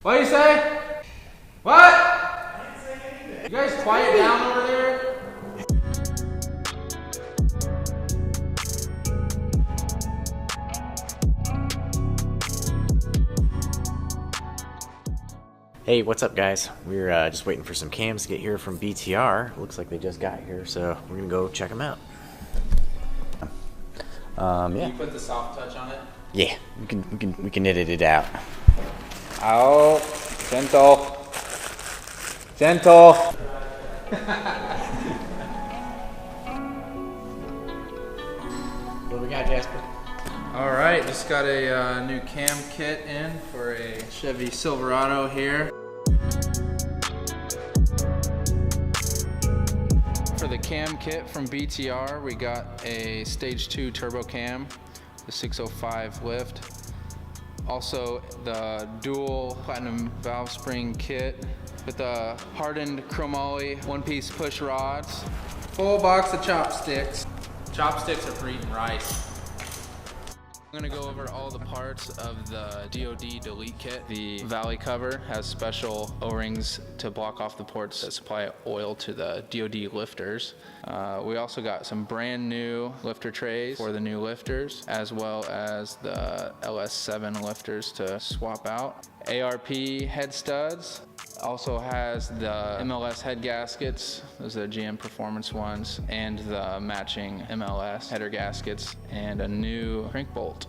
What do you say? What? I didn't say anything. You guys quiet down over there? Hey, what's up guys? We're just waiting for some cams to get here from BTR. Looks like they just got here, so we're gonna go check them out. Yeah. Can you put the soft touch on it? Yeah, we can edit it out. Oh, gentle. Gentle. What do we got, Jasper? All right, just got a new cam kit in for a Chevy Silverado here. For the cam kit from BTR, we got a stage 2 turbo cam, the 605 lift. Also the dual platinum valve spring kit with the hardened chromoly one-piece push rods. Full box of chopsticks. Chopsticks are for eating rice. I'm gonna go over all the parts of the DOD Delete kit. The valley cover has special O-rings to block off the ports that supply oil to the DOD lifters. We also got some brand new lifter trays for the new lifters, as well as the LS7 lifters to swap out. ARP head studs. Also has the MLS head gaskets, those are the GM Performance ones, and the matching MLS header gaskets, and a new crank bolt.